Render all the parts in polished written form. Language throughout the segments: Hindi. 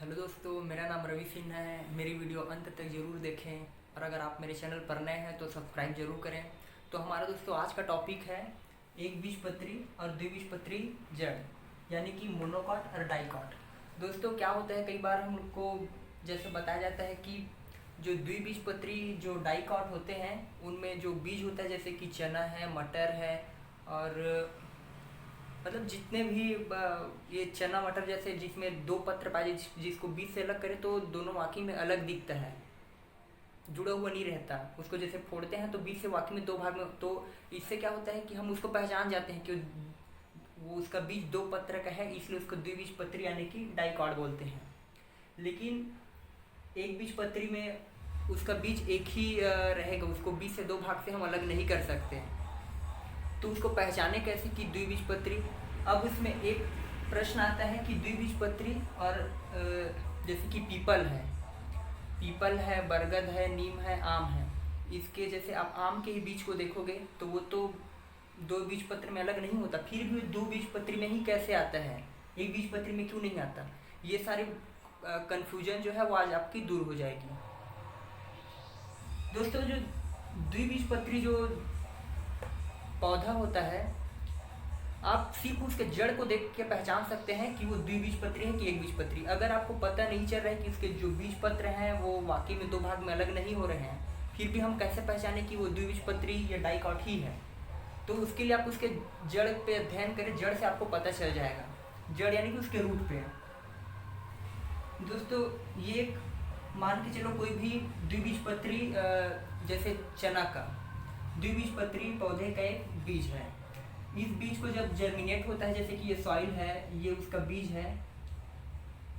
हेलो दोस्तों, मेरा नाम रवि सिन्हा है। मेरी वीडियो अंत तक ज़रूर देखें और अगर आप मेरे चैनल पर नए हैं तो सब्सक्राइब जरूर करें। तो हमारा दोस्तों आज का टॉपिक है एक बीजपत्री और द्विबीजपत्री जड़, यानी कि मोनोकॉट और डाइकॉट। दोस्तों क्या होता है, कई बार हम लोग को जैसे बताया जाता है कि जो द्विबीजपत्री जो डाइकॉट होते हैं उनमें जो बीज होता है जैसे कि चना है, मटर है और मतलब जितने भी ये चना मटर जैसे जिसमें दो पत्र पाए जिसको बीज से अलग करें तो दोनों वाकई में अलग दिखता है, जुड़ा हुआ नहीं रहता। उसको जैसे फोड़ते हैं तो बीज से वाकई में दो भाग में, तो इससे क्या होता है कि हम उसको पहचान जाते हैं कि वो उसका बीज दो पत्र का है, इसलिए उसको द्विबीजपत्री यानी कि डाइकॉट बोलते हैं। लेकिन एक बीजपत्री में उसका बीज एक ही रहेगा, उसको बीज से दो भाग से हम अलग नहीं कर सकते। तो उसको पहचाने कैसे कि द्विबीजपत्री। अब उसमें एक प्रश्न आता है कि द्विबीजपत्री और जैसे कि पीपल है, बरगद है, नीम है, आम है। इसके जैसे आप आम के ही बीज को देखोगे तो वो तो दो बीजपत्र में अलग नहीं होता, फिर भी दो बीजपत्री में ही कैसे आता है, एक बीजपत्री में क्यों नहीं आता। ये सारे कन्फ्यूजन जो है वो आज आपकी दूर हो जाएगी। दोस्तों जो द्विबीजपत्री जो पौधा होता है, आप सिर्फ उसके जड़ को देख के पहचान सकते हैं कि वो द्विबीजपत्री है कि एक बीजपत्री। अगर आपको पता नहीं चल रहा है कि उसके जो बीज पत्र हैं वो वाकई में दो भाग में अलग नहीं हो रहे हैं, फिर भी हम कैसे पहचाने कि वो द्विबीजपत्री या डाइकॉट ही है। तो उसके लिए आप उसके जड़ पे अध्ययन करें, जड़ से आपको पता चल जाएगा। जड़ यानी कि उसके रूट पे। दोस्तों ये एक मान के चलो कोई भी द्विबीजपत्री जैसे चना का द्विबीजपत्री पौधे का एक बीज है। इस बीज को जब जर्मिनेट होता है, जैसे कि ये सॉइल है, ये उसका बीज है,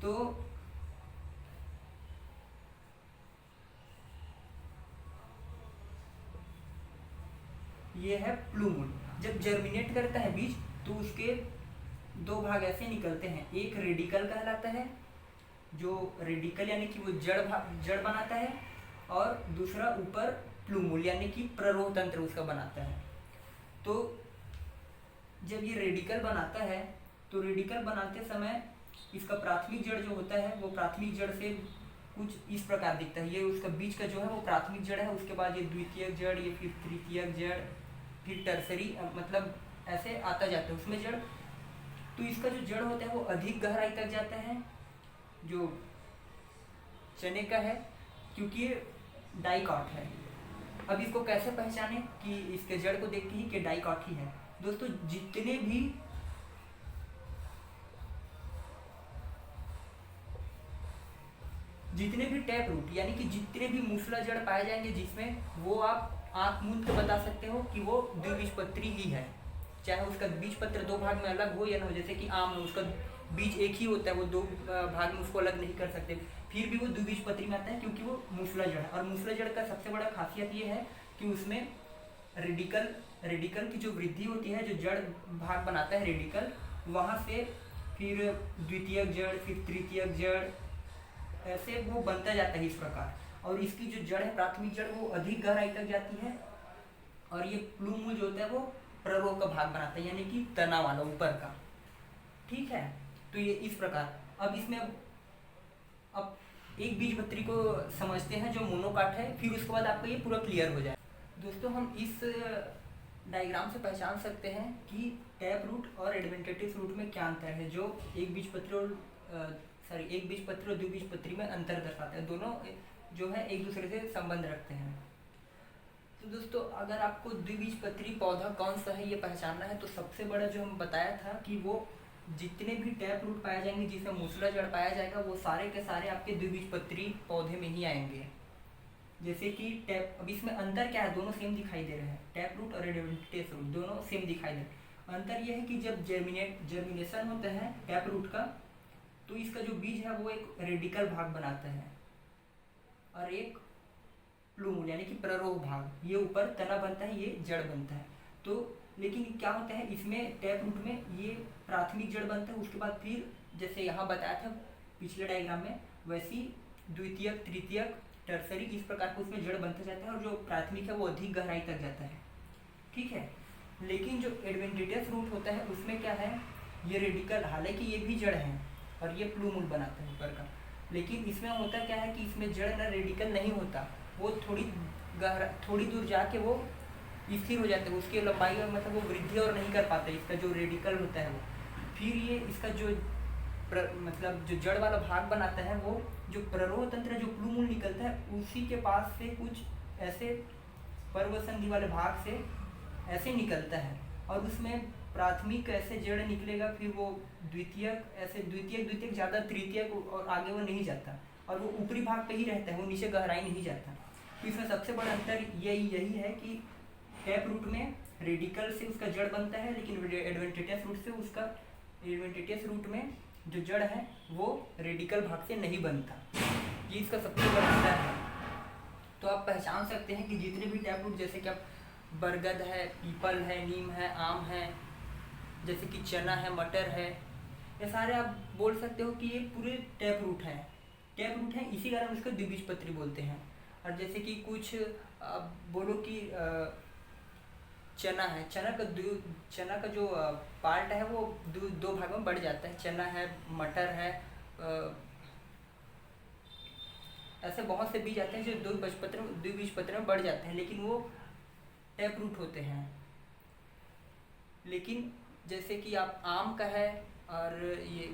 तो ये है प्लूमुल। जब जर्मिनेट करता है बीज तो उसके दो भाग ऐसे निकलते हैं, एक रेडिकल कहलाता है, जो रेडिकल यानी कि वो जड़ बनाता है, और दूसरा ऊपर प्लूमुल यानी कि प्ररोह तंत्र उसका बनाता है। तो जब ये रेडिकल बनाता है तो रेडिकल बनाते समय इसका प्राथमिक जड़ जो होता है वो प्राथमिक जड़ से कुछ इस प्रकार दिखता है। ये उसका बीज का जो है वो प्राथमिक जड़ है, उसके बाद ये द्वितीयक जड़, ये फिर तृतीयक जड़, फिर टर्सरी, मतलब ऐसे आता जाता है उसमें जड़। तो इसका जो जड़ होता है वो अधिक गहराई तक जाता है जो चने का है, क्योंकि ये डाइकॉट है। अब इसको कैसे पहचाने कि इसके जड़ को देखते ही कि डाइकॉट ही है। दोस्तों जितने भी टैप रूट यानी कि जितने भी मूसला जड़ पाए जाएंगे जिसमें, वो आप आंख मूंद के बता सकते हो कि वो द्विबीजपत्री ही है, चाहे उसका बीज पत्र दो भाग में अलग हो या ना हो। जैसे कि आम में उसका बीज एक ही होता है, वो दो भाग में उसको अलग नहीं कर सकते, फिर भी वो द्विबीजपत्री में आता है क्योंकि वो मूसला जड़ है। और मूसला जड़ का सबसे बड़ा खासियत ये है कि उसमें रेडिकल की जो वृद्धि होती है, जो जड़ भाग बनाता है रेडिकल, वहाँ से फिर द्वितीयक जड़, फिर तृतीयक जड़, ऐसे वो बनता जाता है इस प्रकार। और इसकी जो जड़ है प्राथमिक जड़ वो अधिक गहराई तक जाती है, और ये प्लूमुल जो होता है वो प्ररोह का भाग बनाता है, यानी कि तना वाला ऊपर का। ठीक है, तो ये इस प्रकार। अब इसमें अब एक बीजपत्री को समझते हैं जो मोनोकॉट है, फिर उसके बाद आपको ये पूरा क्लियर हो जाए। दोस्तों हम इस डायग्राम से पहचान सकते हैं कि टैप रूट और एडवेंटेटिव रूट में क्या अंतर है, जो एक बीजपत्री और द्विबीजपत्री में अंतर दर्शाता है। दोनों जो है एक दूसरे से संबंध रखते हैं। तो दोस्तों अगर आपको द्विबीजपत्री पौधा कौन सा है ये पहचानना है, तो सबसे बड़ा जो हम बताया था कि वो जितने भी टैप रूट पाए जाएंगे जिसमें मूसला जड़ पाया जाएगा वो सारे के सारे आपके द्विबीजपत्री पौधे में ही आएंगे। जैसे कि टैप, अब इसमें अंतर क्या है, दोनों सेम दिखाई दे रहे हैं, टैप रूट और एडवेंटेटिव रूट दोनों सेम दिखाई दे रहे हैं। अंतर यह है कि जब जर्मिनेशन होता है टैप रूट का, तो इसका जो बीज है वो एक रेडिकल भाग बनाता है और एक प्लूमुल यानी कि प्ररोह भाग, ये ऊपर तना बनता है, ये जड़ बनता है। तो लेकिन क्या होता है इसमें टैप रूट में ये प्राथमिक जड़ बनता है, उसके बाद फिर जैसे यहाँ बताया था पिछले डायग्राम में, वैसी द्वितीयक, तृतीयक, टर्सरी, इस प्रकार का उसमें जड़ बनता जाता है, और जो प्राथमिक है वो अधिक गहराई तक जाता है। ठीक है, लेकिन जो एडवेंटेटिव रूट होता है उसमें क्या है, ये रेडिकल, हालांकि ये भी जड़ है और ये प्लूमुल बनाता है ऊपर का, लेकिन इसमें होता क्या है कि इसमें जड़ ना रेडिकल नहीं होता, वो थोड़ी दूर जाके वो स्थिर हो जाता है, उसकी लंबाई में मतलब वो वृद्धि और नहीं कर पाता इसका जो रेडिकल होता है वो। फिर ये इसका जो मतलब जो जड़ वाला भाग बनाता है वो जो प्ररोह तंत्र जो प्लूमूल निकलता है उसी के पास से कुछ ऐसे पर्वसंधि वाले भाग से ऐसे निकलता है, और उसमें प्राथमिक ऐसे जड़ निकलेगा, फिर वो द्वितीयक ऐसे द्वितीयक ज़्यादा तृतीयक और आगे वो नहीं जाता, और वो ऊपरी भाग पे ही रहता है, वो नीचे गहराई नहीं जाता। तो इसमें सबसे बड़ा अंतर यही है कि टैप रूट में रेडिकल से उसका जड़ बनता है, लेकिन एडवेंटिटियस रूट में जो जड़ है वो रेडिकल भाग से नहीं बनता। ये इसका सबसे बड़ा अंतर है। तो आप पहचान सकते हैं कि जितने भी टैप रूट, जैसे कि आप बरगद है, पीपल है, नीम है, आम है, जैसे कि चना है, मटर है, ये सारे आप बोल सकते हो कि ये पूरे टैप रूट है, इसी कारण इसको द्विबीजपत्री बोलते हैं। और जैसे कि कुछ बोलो कि चना है, चना का जो पार्ट है वो दो भागों में बढ़ जाता है, चना है, मटर है, ऐसे बहुत से बीज आते हैं जो द्विबीजपत्री में बढ़ जाते हैं, लेकिन वो टैप रूट होते हैं। लेकिन जैसे कि आप आम का है, और ये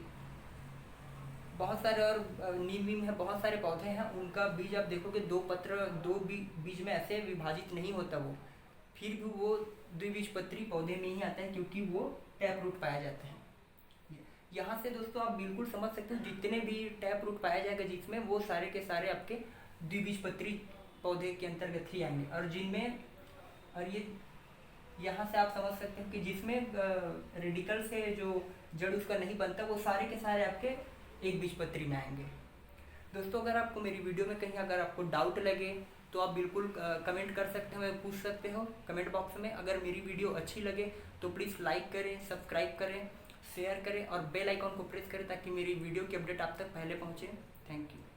बहुत सारे और नीम है, बहुत सारे पौधे हैं, उनका बीज आप देखोगे दो बीज में ऐसे विभाजित नहीं होता वो, फिर भी वो द्विबीजपत्री पौधे में ही आता है क्योंकि वो टैप रूट पाया जाता है। यहाँ से दोस्तों आप बिल्कुल समझ सकते हो जितने भी टैप रूट पाया जाएगा जिसमें, वो सारे के सारे आपके द्विबीजपत्री पौधे के अंतर्गत ही आएंगे, और जिनमें, और ये यहाँ से आप समझ सकते हो कि जिसमें रेडिकल से जो जड़ उसका नहीं बनता, वो सारे के सारे आपके एक बीजपत्री में आएंगे। दोस्तों अगर आपको मेरी वीडियो में कहीं अगर आपको डाउट लगे तो आप बिल्कुल कमेंट कर सकते हो, पूछ सकते हो कमेंट बॉक्स में। अगर मेरी वीडियो अच्छी लगे तो प्लीज़ लाइक करें, सब्सक्राइब करें, शेयर करें और बेल आइकॉन को प्रेस करें ताकि मेरी वीडियो की अपडेट आप तक पहले पहुँचे। Thank you.